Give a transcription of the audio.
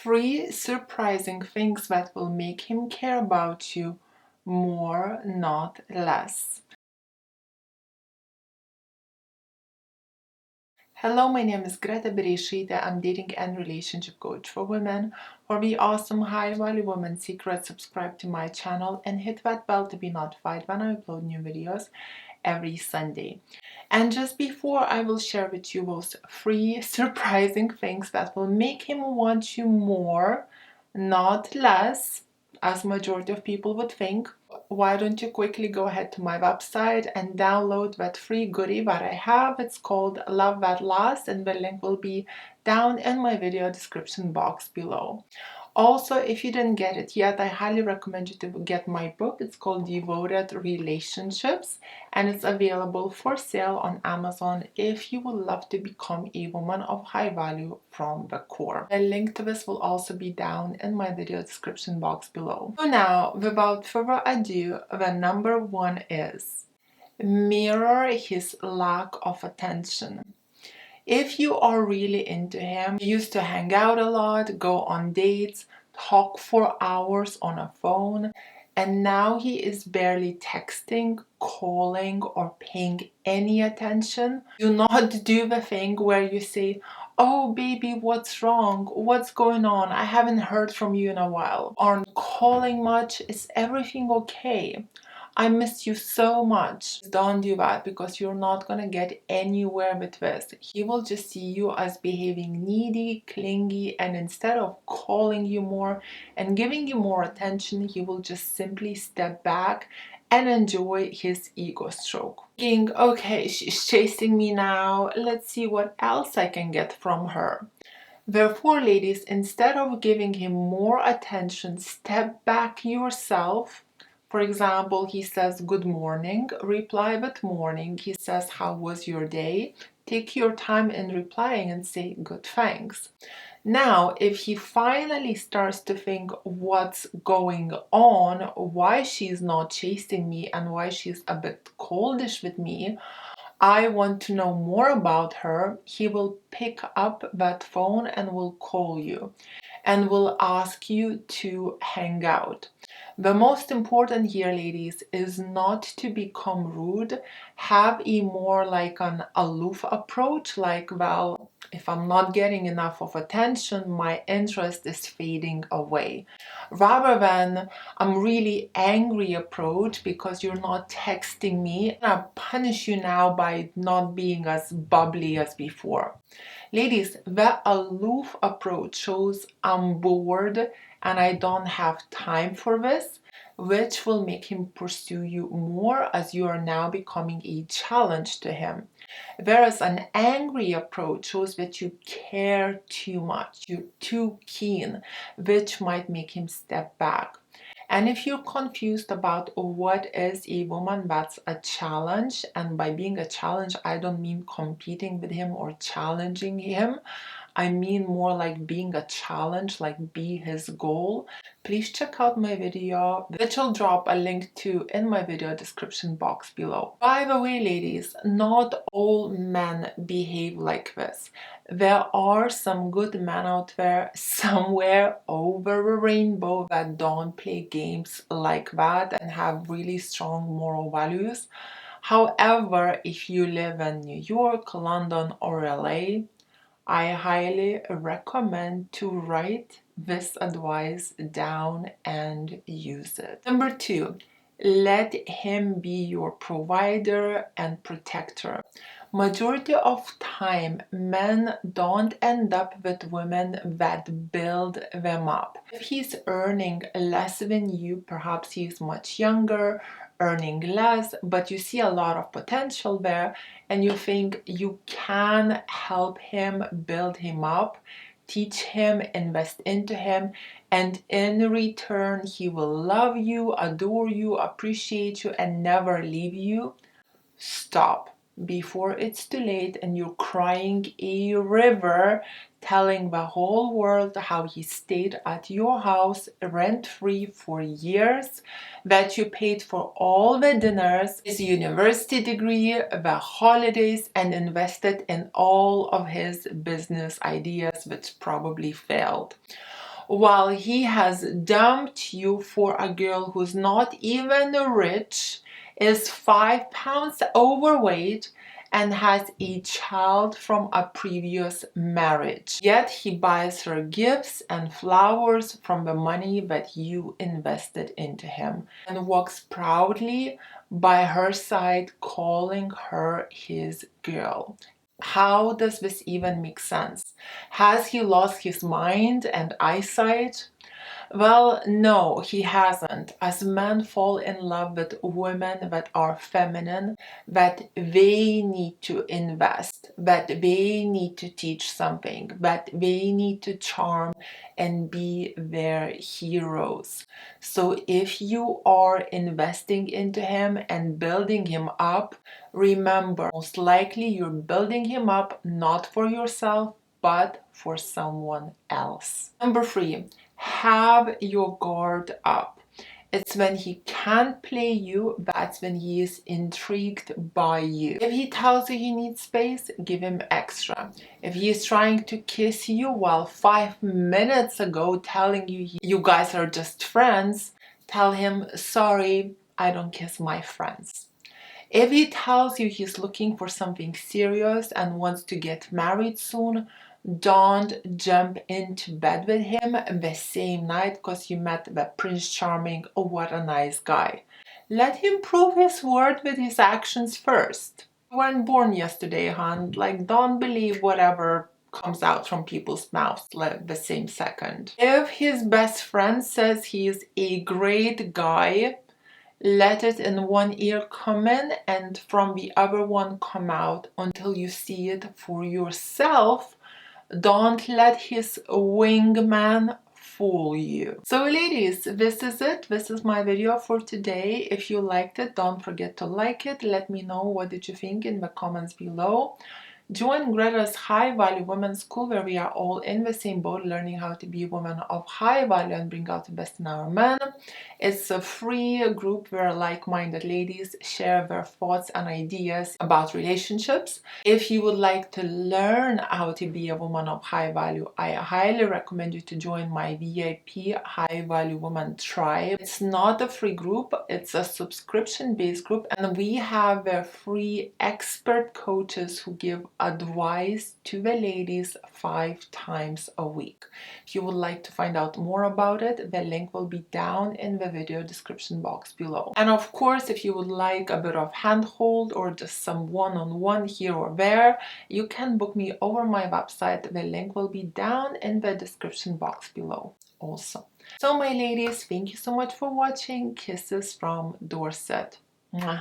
3 surprising things that will make him care about you more, not less. Hello, my name is Greta Bereisaite. I'm dating and relationship coach for women. For the awesome high-value woman secret, subscribe to my channel and hit that bell to be notified when I upload new videos every Sunday. And just before I will share with you those 3 surprising things that will make him want you more, not less, as majority of people would think, why don't you quickly go ahead to my website and download that free goodie that I have. It's called Love That Lasts, and the link will be down in my video description box below. Also, if you didn't get it yet, I highly recommend you to get my book. It's called Devoted Relationships, and it's available for sale on Amazon if you would love to become a woman of high value from the core. A link to this will also be down in my video description box below. So now, without further ado, the number 1 is mirror his lack of attention. If you are really into him, you used to hang out a lot, go on dates, talk for hours on a phone, and now he is barely texting, calling, or paying any attention. Do not do the thing where you say, "Oh baby, what's wrong? What's going on? I haven't heard from you in a while." Aren't calling much? Is everything okay? I miss you so much. Don't do that, because you're not gonna get anywhere with this. He will just see you as behaving needy, clingy, and instead of calling you more and giving you more attention, he will just simply step back and enjoy his ego stroke. Thinking, okay, she's chasing me now, let's see what else I can get from her. Therefore, ladies, instead of giving him more attention, step back yourself. For example, he says good morning, reply with morning. He says, how was your day? Take your time in replying and say good, thanks. Now, if he finally starts to think what's going on, why she's not chasing me and why she's a bit coldish with me, I want to know more about her, he will pick up that phone and will call you and will ask you to hang out. The most important here, ladies, is not to become rude. Have a more like an aloof approach, like, well, if I'm not getting enough of attention, my interest is fading away. Rather than I'm really angry approach because you're not texting me, I'll punish you now by not being as bubbly as before. Ladies, the aloof approach shows I'm bored and I don't have time for this, which will make him pursue you more as you are now becoming a challenge to him. Whereas an angry approach shows that you care too much, you're too keen, which might make him step back. And if you're confused about what is a woman that's a challenge, and by being a challenge, I don't mean competing with him or challenging him, I mean more like being a challenge, like be his goal, please check out my video, which I'll drop a link to in my video description box below. By the way, ladies, not all men behave like this. There are some good men out there somewhere over the rainbow that don't play games like that and have really strong moral values. However, if you live in New York, London, or LA, I highly recommend to write this advice down and use it. Number 2, let him be your provider and protector. Majority of time, men don't end up with women that build them up. If he's earning less than you, perhaps he's much younger, earning less, but you see a lot of potential there and you think you can help him, build him up, teach him, invest into him, and in return he will love you, adore you, appreciate you, and never leave you. Stop before it's too late and you're crying a river telling the whole world how he stayed at your house rent-free for years, that you paid for all the dinners, his university degree, the holidays, and invested in all of his business ideas which probably failed. while he has dumped you for a girl who's not even rich, is 5 pounds overweight, and has a child from a previous marriage. Yet he buys her gifts and flowers from the money that you invested into him and walks proudly by her side, calling her his girl. How does this even make sense? Has he lost his mind and eyesight? Well, no, he hasn't. As men fall in love with women that are feminine, that they need to invest, that they need to teach something, that they need to charm and be their heroes. So if you are investing into him and building him up, remember, most likely you're building him up not for yourself, but for someone else. Number 3, have your guard up. It's when he can't play you, that's when he is intrigued by you. If he tells you he needs space, give him extra. If he is trying to kiss you while 5 minutes ago telling you you guys are just friends, tell him, sorry, I don't kiss my friends. If he tells you he's looking for something serious and wants to get married soon, don't jump into bed with him the same night because you met the Prince Charming. Oh, what a nice guy. Let him prove his worth with his actions first. You weren't born yesterday, hon. Like, don't believe whatever comes out from people's mouths like the same second. If his best friend says he's a great guy, let it in one ear come in and from the other one come out until you see it for yourself. Don't let his wingman fool you. So ladies, this is it. This is my video for today. If you liked it, don't forget to like it. Let me know what did you think in the comments below. Join Greta's High Value Women's School, where we are all in the same boat, learning how to be women of high value and bring out the best in our men. It's a free group where like-minded ladies share their thoughts and ideas about relationships. If you would like to learn how to be a woman of high value, I highly recommend you to join my VIP High Value Woman Tribe. It's not a free group, it's a subscription-based group, and we have free expert coaches who give advice to the ladies 5 times a week. If you would like to find out more about it, the link will be down in the video description box below. And of course, if you would like a bit of handhold or just some one-on-one here or there, you can book me over my website. The link will be down in the description box below also. So my ladies, thank you so much for watching. Kisses from Dorset. Mwah.